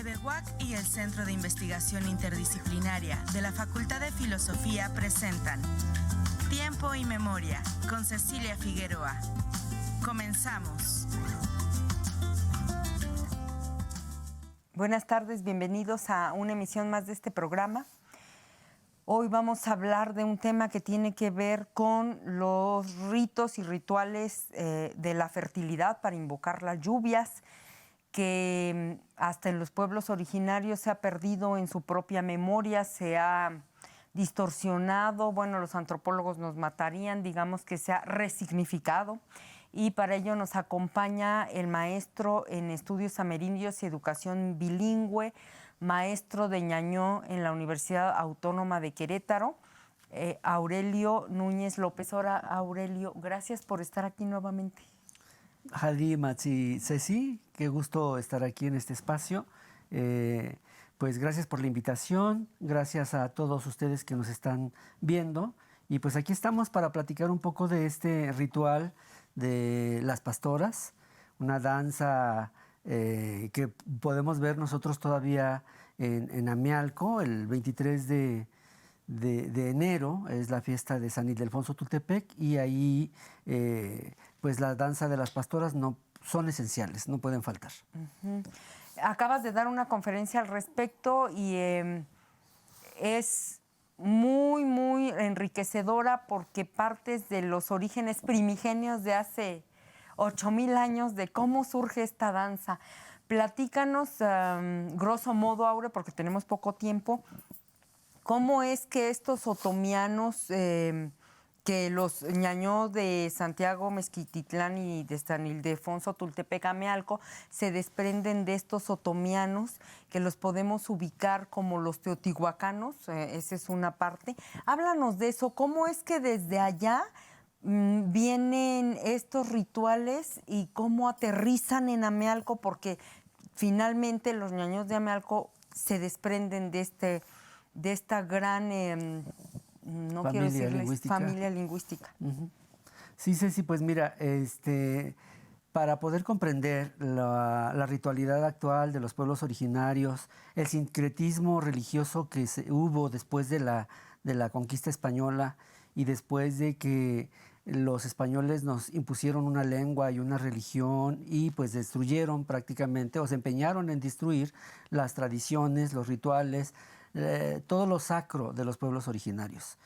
EBEWAC y el Centro de Investigación Interdisciplinaria de la Facultad de Filosofía presentan Tiempo y Memoria con Cecilia Figueroa. Comenzamos. Buenas tardes, bienvenidos a una emisión más de este programa. Hoy vamos a hablar de un tema que tiene que ver con los ritos y rituales de la fertilidad para invocar las lluvias, que hasta en los pueblos originarios se ha perdido en su propia memoria, se ha distorsionado, bueno, los antropólogos nos matarían, digamos que se ha resignificado, y para ello nos acompaña el maestro en estudios amerindios y educación bilingüe, maestro de ñañó en la Universidad Autónoma de Querétaro, Aurelio Núñez López. Ahora, Aurelio, gracias por estar aquí nuevamente. Hadi, Matsi, Ceci, qué gusto estar aquí en este espacio. Pues gracias por la invitación, gracias a todos ustedes que nos están viendo. Y pues aquí estamos para platicar un poco de este ritual de las pastoras, una danza que podemos ver nosotros todavía en Amialco, el 23 de enero, es la fiesta de San Ildefonso Tultepec, y ahí pues la danza de las pastoras no son esenciales, no pueden faltar. Uh-huh. Acabas de dar una conferencia al respecto y es muy enriquecedora porque partes de los orígenes primigenios de hace 8,000 años de cómo surge esta danza. Platícanos, grosso modo, Aure, porque tenemos poco tiempo, cómo es que estos otomianos, que los ñañó de Santiago Mezquititlán y de San Ildefonso Tultepec Amealco se desprenden de estos otomianos, que los podemos ubicar como los teotihuacanos, esa es una parte. Háblanos de eso, cómo es que desde allá vienen estos rituales y cómo aterrizan en Amealco, porque finalmente los ñañós de Amealco se desprenden de esta gran... no familia quiero decirles lingüística. Familia lingüística. Uh-huh. Sí, pues mira, para poder comprender la ritualidad actual de los pueblos originarios, el sincretismo religioso que hubo después de la conquista española y después de que los españoles nos impusieron una lengua y una religión y pues destruyeron prácticamente o se empeñaron en destruir las tradiciones, los rituales, todo lo sacro de los pueblos originarios.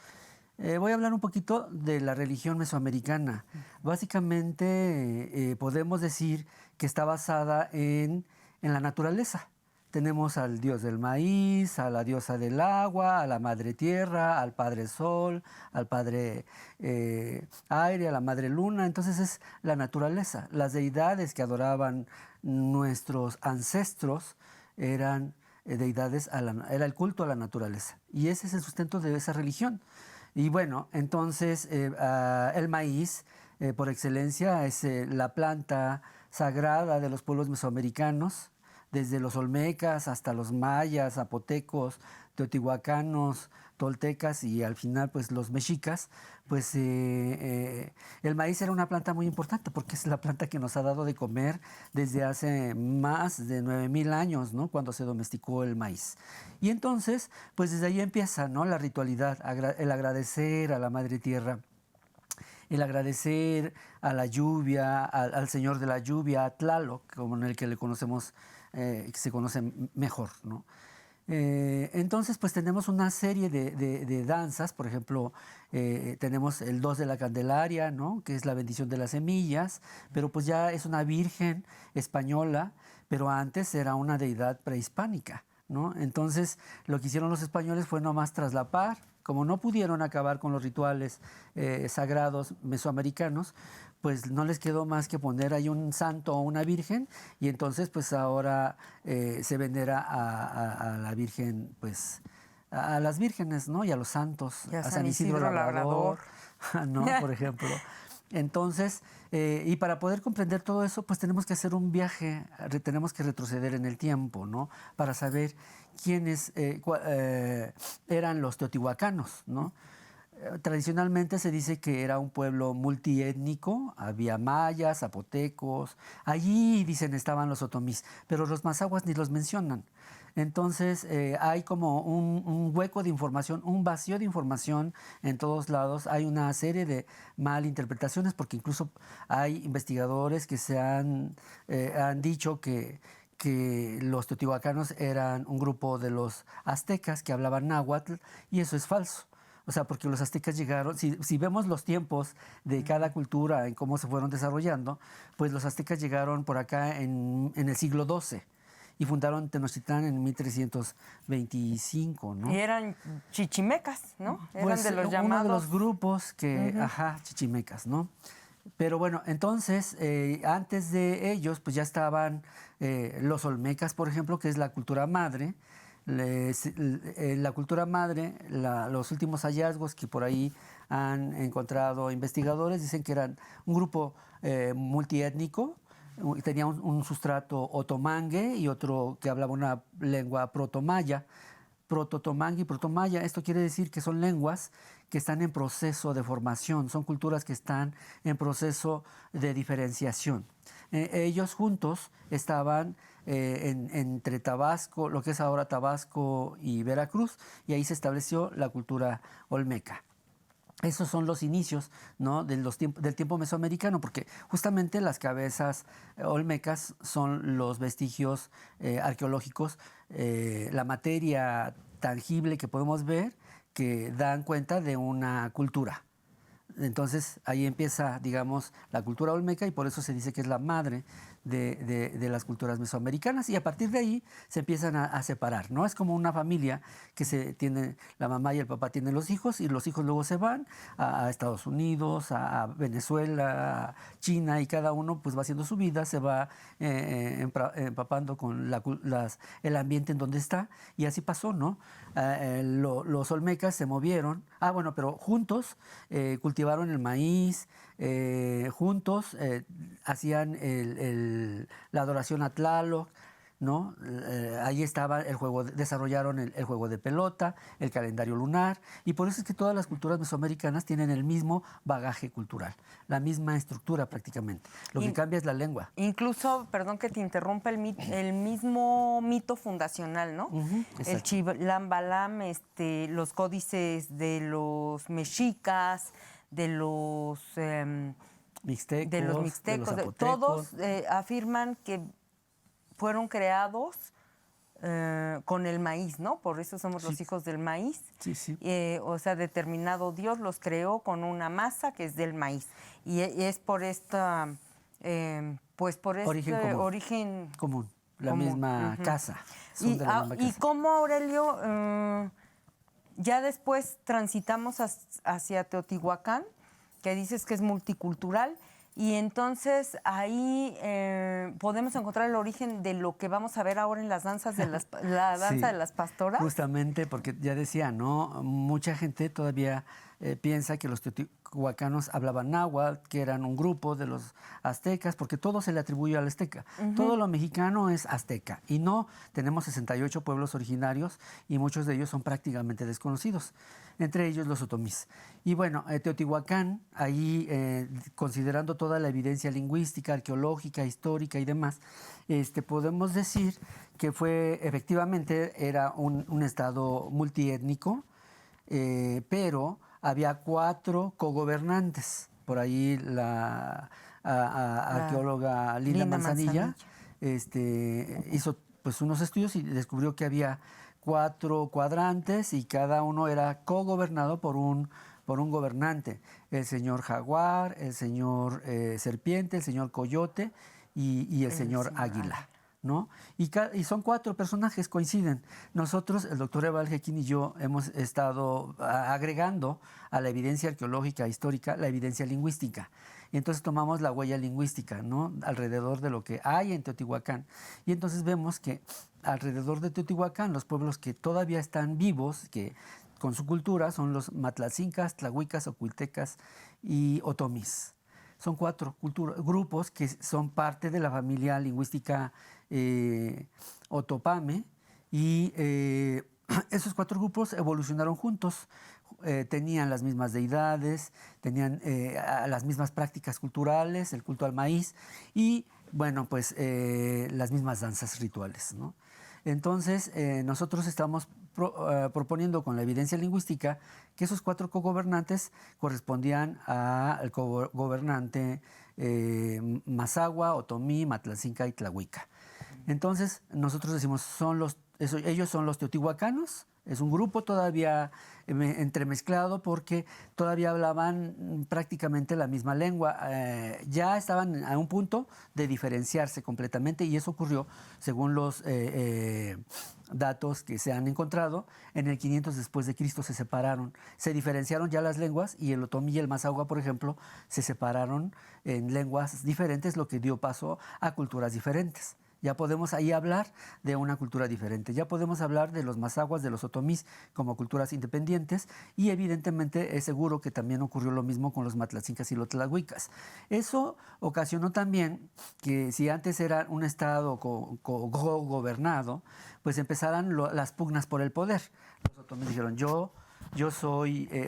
Voy a hablar un poquito de la religión mesoamericana. Básicamente podemos decir que está basada en la naturaleza. Tenemos al dios del maíz, a la diosa del agua, a la madre tierra, al padre sol, al padre aire, a la madre luna. Entonces es la naturaleza. Las deidades que adoraban nuestros ancestros eran deidades, era el culto a la naturaleza. Y ese es el sustento de esa religión. Y bueno, entonces el maíz, por excelencia, es la planta sagrada de los pueblos mesoamericanos, desde los olmecas hasta los mayas, zapotecos, teotihuacanos, toltecas y al final pues los mexicas. Pues el maíz era una planta muy importante porque es la planta que nos ha dado de comer desde hace más de 9,000 años, ¿no? Cuando se domesticó el maíz. Y entonces pues desde ahí empieza, ¿no? La ritualidad, el agradecer a la madre tierra, el agradecer a la lluvia, al señor de la lluvia, a Tlaloc, como en el que le conocemos, que se conoce mejor, ¿no? Entonces, pues tenemos una serie de danzas. Por ejemplo, tenemos el 2 de la Candelaria, ¿no? Que es la bendición de las semillas, pero pues ya es una virgen española, pero antes era una deidad prehispánica, ¿no? Entonces, lo que hicieron los españoles fue nomás traslapar. Como no pudieron acabar con los rituales sagrados mesoamericanos, pues no les quedó más que poner ahí un santo o una virgen, y entonces pues ahora se venera a la virgen, pues a las vírgenes, ¿no? Y a los santos, y a San Isidro Labrador, ¿no? Por ejemplo. Entonces, y para poder comprender todo eso, pues tenemos que hacer un viaje, tenemos que retroceder en el tiempo, ¿no? Para saber quiénes eran los teotihuacanos, ¿no? Tradicionalmente se dice que era un pueblo multiétnico, había mayas, zapotecos, allí dicen estaban los otomís, pero los mazahuas ni los mencionan. Entonces hay como un hueco de información, un vacío de información en todos lados. Hay una serie de malinterpretaciones porque incluso hay investigadores que han dicho que los teotihuacanos eran un grupo de los aztecas que hablaban náhuatl y eso es falso. O sea, porque los aztecas llegaron, si vemos los tiempos de cada cultura, en cómo se fueron desarrollando, pues los aztecas llegaron por acá en el siglo XII y fundaron Tenochtitlán en 1325, ¿no? Y eran chichimecas, ¿no? Eran Pues de los uno llamados... de los grupos que, chichimecas, ¿no? Pero bueno, entonces, antes de ellos, pues ya estaban los olmecas, por ejemplo, que es la cultura madre. La cultura madre, los últimos hallazgos que por ahí han encontrado investigadores, dicen que eran un grupo multiétnico, tenía un sustrato otomangue y otro que hablaba una lengua protomaya. Prototomangue y protomaya, esto quiere decir que son lenguas que están en proceso de formación, son culturas que están en proceso de diferenciación. Ellos juntos estaban entre Tabasco, lo que es ahora Tabasco y Veracruz, y ahí se estableció la cultura olmeca. Esos son los inicios, ¿no?, del tiempo mesoamericano, porque justamente las cabezas olmecas son los vestigios arqueológicos, la materia tangible que podemos ver que dan cuenta de una cultura. Entonces ahí empieza, digamos, la cultura olmeca y por eso se dice que es la madre de las culturas mesoamericanas y a partir de ahí se empiezan a separar, ¿no? Es como una familia que tiene, la mamá y el papá tienen los hijos y los hijos luego se van a Estados Unidos, a Venezuela, a China y cada uno pues va haciendo su vida, se va empapando con el ambiente en donde está y así pasó, ¿no? Los olmecas se movieron, bueno, pero juntos cultivaron el maíz, juntos hacían la adoración a Tlaloc, ¿no? Ahí estaba el juego, desarrollaron el juego de pelota, el calendario lunar, y por eso es que todas las culturas mesoamericanas tienen el mismo bagaje cultural, la misma estructura prácticamente. Lo que cambia es la lengua. Incluso, perdón que te interrumpa, el mismo mito fundacional, ¿no? El Chilam Balam, los códices de los mexicas, de los mixtecos, de los mixtecos, zapotecos. todos afirman que fueron creados con el maíz, ¿no? Por eso somos los hijos del maíz. Sí, sí. O sea, determinado Dios los creó con una masa que es del maíz. Y es por esta, pues por este origen común. La misma casa. Y cómo, Aurelio, ya después transitamos hacia Teotihuacán, que dices que es multicultural, y entonces ahí podemos encontrar el origen de lo que vamos a ver ahora en las danzas de la danza de las pastoras. Justamente porque ya decía, ¿no? Mucha gente todavía piensa que los teotihuacanos hablaban náhuatl, que eran un grupo de los aztecas, porque todo se le atribuye al azteca. Todo lo mexicano es azteca. Y no, tenemos 68 pueblos originarios y muchos de ellos son prácticamente desconocidos, entre ellos los otomís. Y bueno, Teotihuacán, ahí considerando toda la evidencia lingüística, arqueológica, histórica y demás, podemos decir que efectivamente era un estado multiétnico, pero había 4 cogobernantes. Por ahí la arqueóloga Linda Manzanilla hizo pues unos estudios y descubrió que había 4 cuadrantes y cada uno era cogobernado por un gobernante. El señor jaguar, el señor serpiente, el señor coyote y el señor águila, ¿no? Y son 4 personajes, coinciden. Nosotros, el doctor Eval Jequín y yo, hemos estado agregando a la evidencia arqueológica histórica la evidencia lingüística. Y entonces tomamos la huella lingüística, ¿no?, alrededor de lo que hay en Teotihuacán. Y entonces vemos que alrededor de Teotihuacán, los pueblos que todavía están vivos, que con su cultura, son los matlacincas, tlahuicas, ocultecas y otomís. Son 4 grupos que son parte de la familia lingüística Otopame y esos 4 grupos evolucionaron juntos. tenían las mismas deidades, tenían las mismas prácticas culturales, el culto al maíz y, bueno, pues las mismas danzas rituales, ¿no? Entonces, nosotros estamos proponiendo con la evidencia lingüística que esos 4 cogobernantes correspondían al cogobernante Mazahua, Otomí, Matlatzinca y Tlahuica. Entonces, nosotros decimos, ellos son los teotihuacanos. Es un grupo todavía entremezclado porque todavía hablaban prácticamente la misma lengua. Ya estaban a un punto de diferenciarse completamente y eso ocurrió, según los datos que se han encontrado, en el 500 después de Cristo se separaron. Se diferenciaron ya las lenguas y el otomí y el mazahua, por ejemplo, se separaron en lenguas diferentes, lo que dio paso a culturas diferentes. Ya podemos ahí hablar de una cultura diferente. Ya podemos hablar de los mazahuas, de los otomís como culturas independientes y evidentemente es seguro que también ocurrió lo mismo con los matlatzincas y los tlahuicas. Eso ocasionó también que si antes era un estado gobernado, pues empezaran las pugnas por el poder. Los otomís dijeron, yo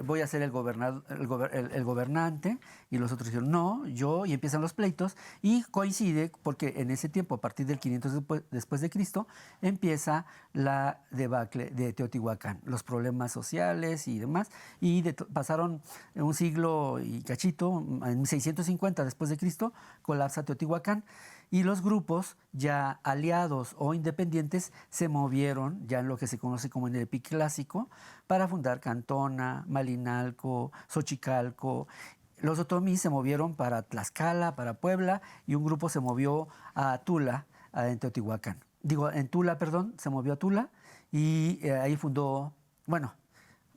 voy a ser el gobernante, y los otros dijeron, no, yo, y empiezan los pleitos, y coincide porque en ese tiempo, a partir del 500 después de Cristo, empieza la debacle de Teotihuacán, los problemas sociales y demás, y pasaron un siglo y cachito, en 650 después de Cristo, colapsa Teotihuacán, y los grupos ya aliados o independientes se movieron ya en lo que se conoce como en el epiclásico para fundar Cantona, Malinalco, Xochicalco. Los otomís se movieron para Tlaxcala, para Puebla, y un grupo se movió a Tula, en Teotihuacán. En Tula, perdón, se movió a Tula y ahí fundó, bueno,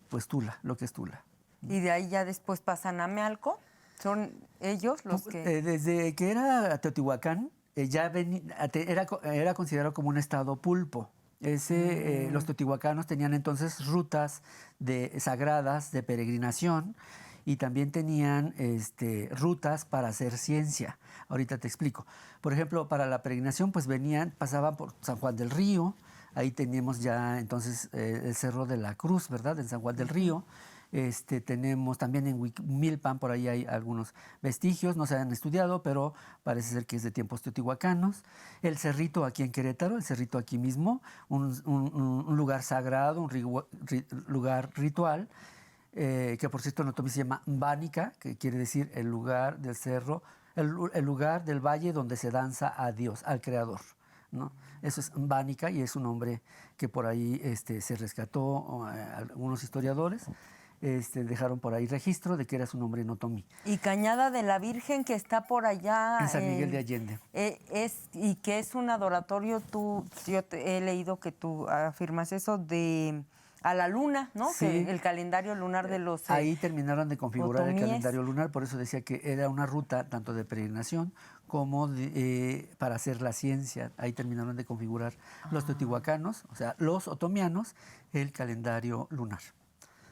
pues Tula, lo que es Tula. Y de ahí ya después pasan a Mealco. ¿Son ellos los que...? Desde que era Teotihuacán, era considerado como un estado pulpo. Los teotihuacanos tenían entonces rutas sagradas de peregrinación y también tenían rutas para hacer ciencia. Ahorita te explico. Por ejemplo, para la peregrinación pues pasaban por San Juan del Río. Ahí teníamos ya entonces el Cerro de la Cruz, ¿verdad? En San Juan del Río. Tenemos también en Huimilpan, por ahí hay algunos vestigios, no se han estudiado, pero parece ser que es de tiempos teotihuacanos. El Cerrito aquí en Querétaro, el Cerrito aquí mismo, un lugar sagrado, un lugar ritual, que por cierto en otomí se llama Mbánica, que quiere decir el lugar del cerro, el lugar del valle donde se danza a Dios, al Creador, ¿no? Eso es Mbánica y es un nombre que por ahí se rescató algunos historiadores. Dejaron por ahí registro de que era su nombre en otomí. Y Cañada de la Virgen, que está por allá... En San Miguel de Allende. Y que es un adoratorio, he leído que tú afirmas eso, a la luna, ¿no? Sí. Que el calendario lunar de los... Ahí terminaron de configurar otomíes. El calendario lunar, por eso decía que era una ruta tanto de peregrinación como para hacer la ciencia. Ahí terminaron de configurar los teotihuacanos, o sea, los otomianos, el calendario lunar.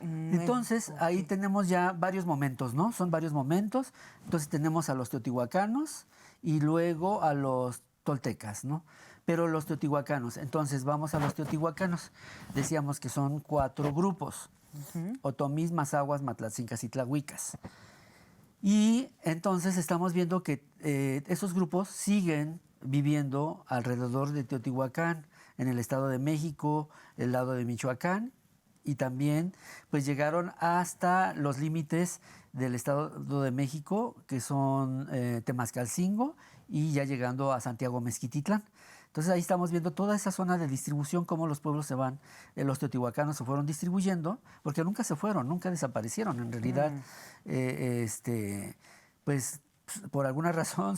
Entonces, ahí tenemos ya varios momentos, ¿no? Son varios momentos. Entonces, tenemos a los teotihuacanos y luego a los toltecas, ¿no? Pero los teotihuacanos, entonces vamos a los teotihuacanos. Decíamos que son 4 grupos: otomís, mazahuas, matlatzincas y tlahuicas. Y entonces estamos viendo que esos grupos siguen viviendo alrededor de Teotihuacán, en el Estado de México, el lado de Michoacán, y también pues llegaron hasta los límites del Estado de México, que son Temascalcingo, y ya llegando a Santiago Mezquititlán. Entonces ahí estamos viendo toda esa zona de distribución, cómo los pueblos los teotihuacanos se fueron distribuyendo, porque nunca se fueron, nunca desaparecieron. En realidad, pues por alguna razón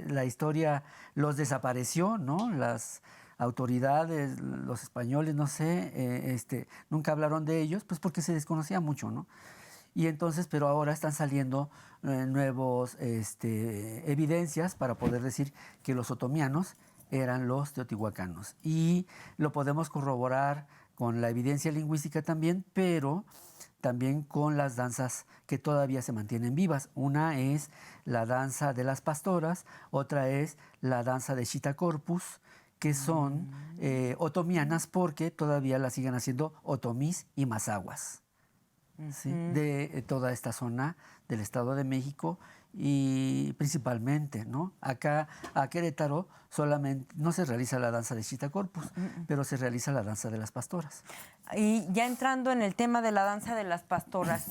la historia los desapareció, ¿no? Las autoridades, los españoles, no sé, nunca hablaron de ellos, pues porque se desconocía mucho, ¿no? Y entonces, pero ahora están saliendo nuevos evidencias para poder decir que los otomianos eran los teotihuacanos. Y lo podemos corroborar con la evidencia lingüística también, pero también con las danzas que todavía se mantienen vivas. Una es la danza de las pastoras, otra es la danza de Xitacorpus, que son otomianas porque todavía la siguen haciendo otomís y mazahuas. ¿sí? De toda esta zona del Estado de México y principalmente, ¿no? Acá a Querétaro solamente no se realiza la danza de Chittacorpus, pero se realiza la danza de las pastoras. Y ya entrando en el tema de la danza de las pastoras,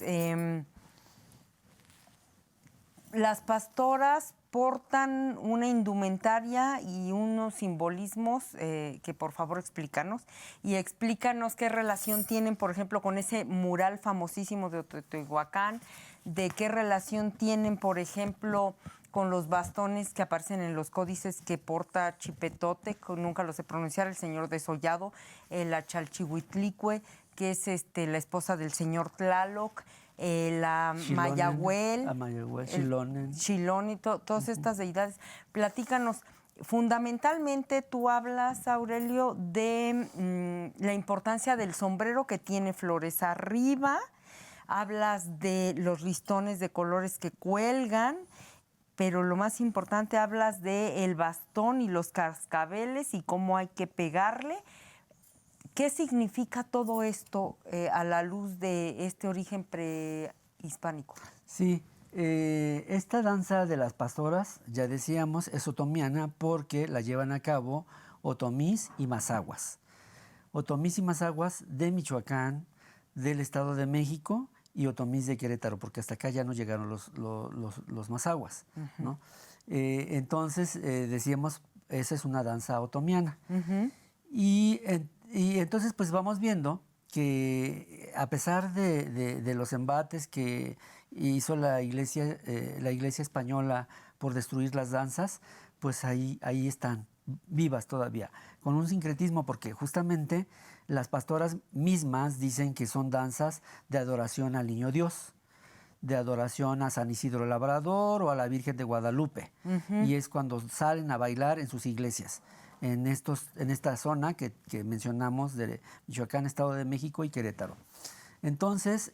las pastoras portan una indumentaria y unos simbolismos que por favor explícanos. Y explícanos qué relación tienen, por ejemplo, con ese mural famosísimo de Teotihuacán, de qué relación tienen, por ejemplo, con los bastones que aparecen en los códices que porta Chipetote, que nunca lo sé pronunciar, el señor desollado, la Chalchihuitlicue, que es la esposa del señor Tlaloc, la Mayagüel, Chilón y todas estas deidades. Platícanos, fundamentalmente tú hablas, Aurelio, de la importancia del sombrero que tiene flores arriba, hablas de los listones de colores que cuelgan, pero lo más importante, hablas del bastón y los cascabeles y cómo hay que pegarle. ¿Qué significa todo esto a la luz de este origen prehispánico? Sí, esta danza de las pastoras, ya decíamos, es otomiana porque la llevan a cabo otomís y mazahuas. Otomís y mazahuas de Michoacán, del Estado de México y otomís de Querétaro, porque hasta acá ya no llegaron los mazahuas, ¿no? Entonces, decíamos, esa es una danza otomiana. Y entonces, pues vamos viendo que a pesar de los embates que hizo la iglesia española por destruir las danzas, pues ahí están, vivas todavía, con un sincretismo, porque justamente las pastoras mismas dicen que son danzas de adoración al Niño Dios, de adoración a San Isidro Labrador o a la Virgen de Guadalupe, y es cuando salen a bailar en sus iglesias. En esta zona que mencionamos de Michoacán, Estado de México y Querétaro. Entonces,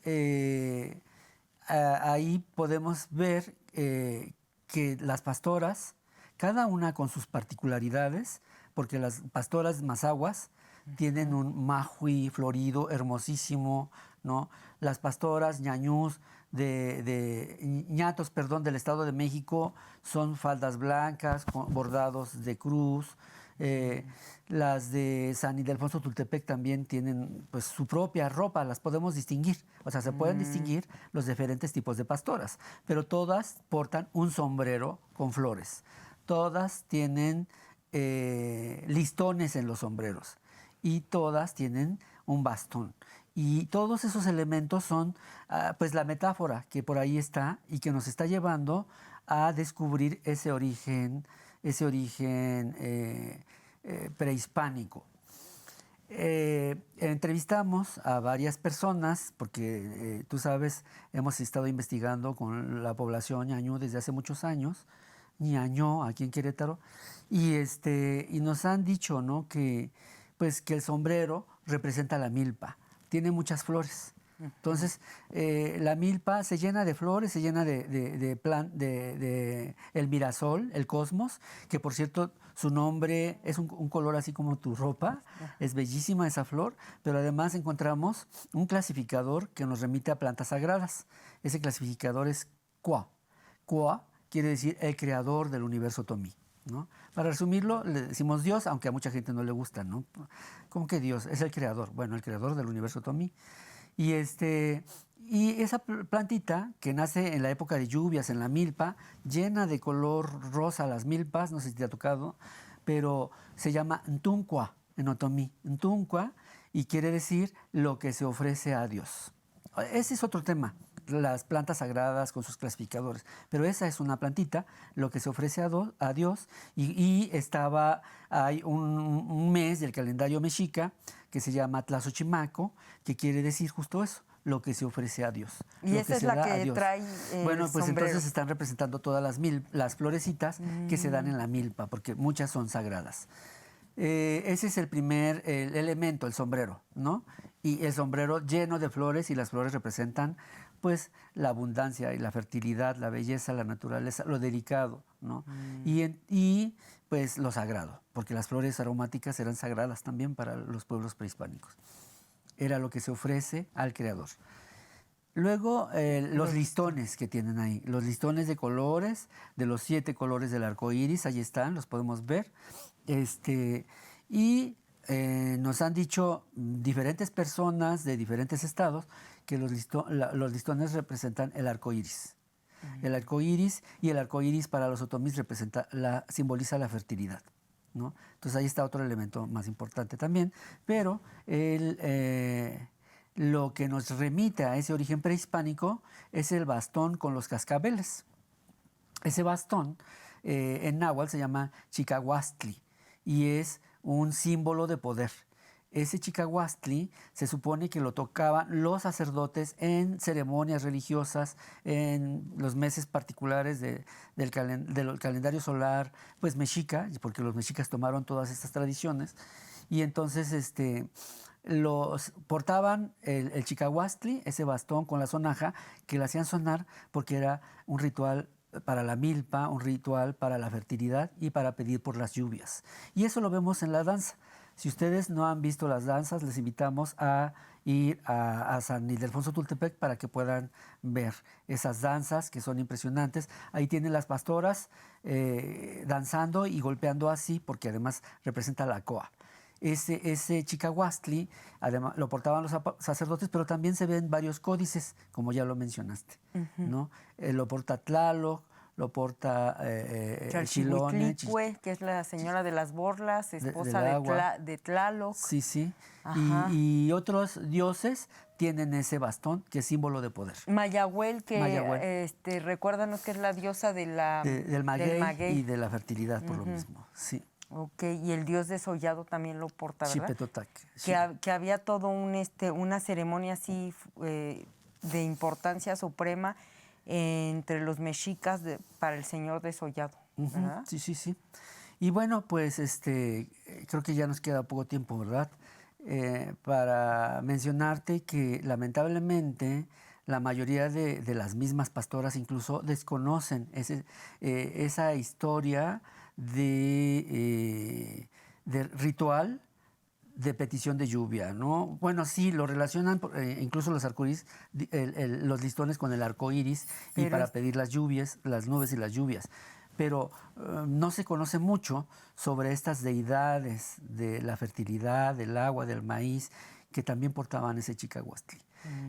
ahí podemos ver que las pastoras, cada una con sus particularidades, porque las pastoras mazahuas tienen un mahui florido hermosísimo, ¿no? Las pastoras ñañús ñatos, del Estado de México son faldas blancas con bordados de cruz. Las de San Ildefonso Tultepec también tienen pues su propia ropa, las podemos distinguir, o sea, se pueden distinguir los diferentes tipos de pastoras, pero todas portan un sombrero con flores, todas tienen listones en los sombreros y todas tienen un bastón. Y todos esos elementos son pues la metáfora que por ahí está y que nos está llevando a descubrir ese origen prehispánico. Entrevistamos a varias personas porque tú sabes, hemos estado investigando con la población ñañú desde hace muchos años, ñañó aquí en Querétaro, y nos han dicho, ¿no?, que el sombrero representa la milpa, tiene muchas flores. Entonces, la milpa se llena de flores, se llena de el mirasol, el cosmos, que por cierto, su nombre es un color así como tu ropa, es bellísima esa flor, pero además encontramos un clasificador que nos remite a plantas sagradas. Ese clasificador es Kwa. Kwa quiere decir el creador del universo Otomí, ¿no? Para resumirlo, le decimos Dios, aunque a mucha gente no le gusta, ¿no? ¿Cómo que Dios? Es el creador. Bueno, el creador del universo Otomí. Y esa plantita que nace en la época de lluvias, en la milpa, llena de color rosa las milpas, no sé si te ha tocado, pero se llama Ntuncua en otomí. Ntuncua, y quiere decir lo que se ofrece a Dios. Ese es otro tema, las plantas sagradas con sus clasificadores. Pero esa es una plantita, lo que se ofrece a Dios, y hay un mes del calendario mexica que se llama Tlazochimaco, que quiere decir justo eso, lo que se ofrece a Dios. Y esa es la que trae bueno, pues sombrero. Entonces están representando todas las florecitas que se dan en la milpa, porque muchas son sagradas. Ese es el primer elemento, el sombrero, ¿no? Y el sombrero lleno de flores, y las flores representan pues la abundancia y la fertilidad, la belleza, la naturaleza, lo delicado, ¿no? Y pues lo sagrado, porque las flores aromáticas eran sagradas también para los pueblos prehispánicos. Era lo que se ofrece al Creador. Luego, los listones que tienen ahí, los listones de colores, de los 7 colores del arco iris, ahí están, los podemos ver. Y nos han dicho diferentes personas de diferentes estados que los listones representan el arco iris. El arco iris, y el arco iris para los otomís simboliza la fertilidad, ¿no? Entonces ahí está otro elemento más importante también, pero lo que nos remite a ese origen prehispánico es el bastón con los cascabeles. Ese bastón en náhuatl se llama chicahuastli y es un símbolo de poder. Ese chicahuastli se supone que lo tocaban los sacerdotes en ceremonias religiosas, en los meses particulares del calendario solar, pues mexica, porque los mexicas tomaron todas estas tradiciones, y entonces los portaban el chicahuastli, ese bastón con la sonaja, que le hacían sonar porque era un ritual para la milpa, un ritual para la fertilidad y para pedir por las lluvias. Y eso lo vemos en la danza. Si ustedes no han visto las danzas, les invitamos a ir a San Ildefonso Tultepec para que puedan ver esas danzas que son impresionantes. Ahí tienen las pastoras danzando y golpeando así, porque además representa la coa. Ese chicahuastli, además, lo portaban los sacerdotes, pero también se ven varios códices, como ya lo mencionaste, ¿no? Lo porta Tlaloc, lo porta Chilone, que es la señora de las borlas, esposa de Tlaloc. Sí, sí. Y otros dioses tienen ese bastón, que es símbolo de poder. Mayahuel, recuérdanos que es la diosa de del maguey y de la fertilidad, por lo mismo, sí. Ok, y el dios desollado también lo porta, ¿verdad? Xipetotac. Que había todo una ceremonia así de importancia suprema entre los mexicas para el señor desollado, ¿verdad? Sí, sí, sí. Y bueno, pues creo que ya nos queda poco tiempo, ¿verdad? Para mencionarte que lamentablemente la mayoría de las mismas pastoras incluso desconocen esa historia de ritual de petición de lluvia, ¿no? Bueno, sí, lo relacionan incluso los arcoíris, los listones con el arco iris, y para pedir las lluvias, las nubes y las lluvias. Pero no se conoce mucho sobre estas deidades de la fertilidad, del agua, del maíz, que también portaban ese chicahuastli.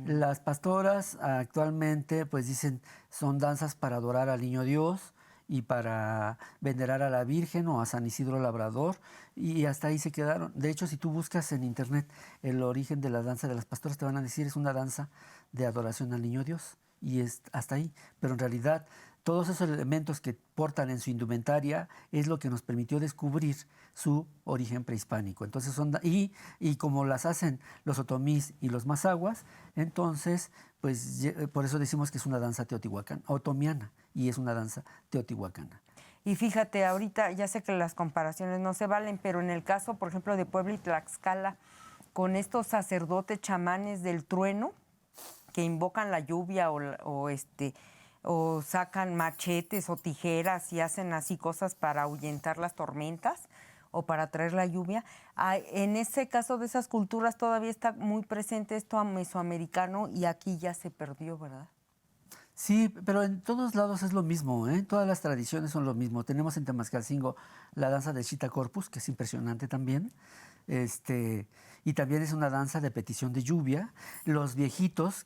Las pastoras actualmente pues dicen son danzas para adorar al niño Dios y para venerar a la Virgen o a San Isidro Labrador, y hasta ahí se quedaron. De hecho, si tú buscas en internet el origen de la danza de las pastoras, te van a decir es una danza de adoración al niño Dios, y es hasta ahí. Pero en realidad todos esos elementos que portan en su indumentaria es lo que nos permitió descubrir su origen prehispánico. Entonces y como las hacen los otomís y los mazahuas, entonces pues por eso decimos que es una danza otomiana, y es una danza teotihuacana. Y fíjate, ahorita ya sé que las comparaciones no se valen, pero en el caso, por ejemplo, de Puebla y Tlaxcala, con estos sacerdotes chamanes del trueno que invocan la lluvia o sacan machetes o tijeras y hacen así cosas para ahuyentar las tormentas o para traer la lluvia. En ese caso de esas culturas todavía está muy presente esto mesoamericano, y aquí ya se perdió, ¿verdad? Sí, pero en todos lados es lo mismo, ¿eh? Todas las tradiciones son lo mismo. Tenemos en Temascalcingo la danza del Chita Corpus, que es impresionante también. Y también es una danza de petición de lluvia. Los viejitos,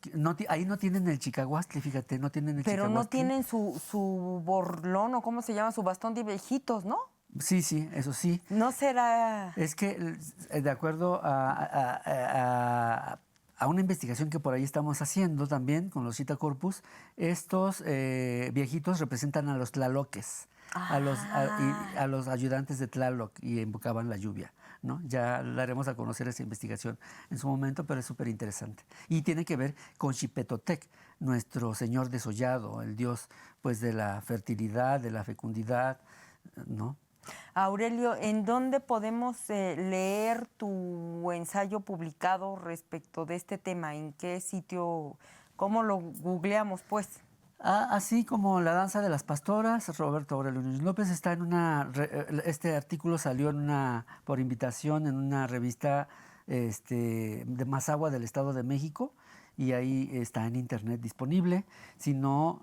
ahí no tienen el chicahuastli, fíjate, no tienen el chicahuastli. Pero no tienen su borlón, o cómo se llama, su bastón de viejitos, ¿no? Sí, sí, eso sí. ¿No será...? Es que, de acuerdo a una investigación que por ahí estamos haciendo también con los Chita Corpus, estos viejitos representan a los tlaloques, a los ayudantes de Tlaloc, y invocaban la lluvia, ¿no? Ya daremos a conocer esa investigación en su momento, pero es súper interesante. Y tiene que ver con Xipetotec, nuestro señor desollado, el dios pues de la fertilidad, de la fecundidad, ¿no? Aurelio, ¿en dónde podemos leer tu ensayo publicado respecto de este tema? ¿En qué sitio? ¿Cómo lo googleamos, pues? Así como La danza de las pastoras, Roberto Aurelio Núñez López está este artículo salió por invitación en una revista de Mazahua del Estado de México, y ahí está en internet disponible. Si no,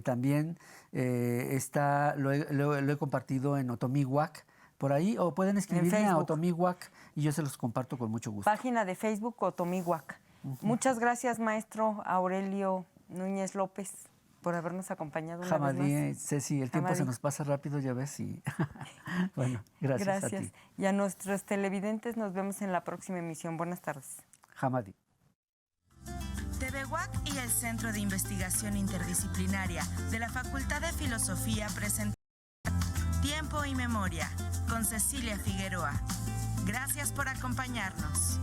también lo he compartido en Otomiwak por ahí, o pueden escribirme a Otomiwak y yo se los comparto con mucho gusto. Página de Facebook Otomiwak. Muchas gracias, maestro Aurelio Núñez López, por habernos acompañado una vez más. Ceci, el tiempo se nos pasa rápido, ya ves. Y bueno, gracias a ti. Y a nuestros televidentes nos vemos en la próxima emisión. Buenas tardes. Hamadi. TVWAC y el Centro de Investigación Interdisciplinaria de la Facultad de Filosofía presentan Tiempo y Memoria con Cecilia Figueroa. Gracias por acompañarnos.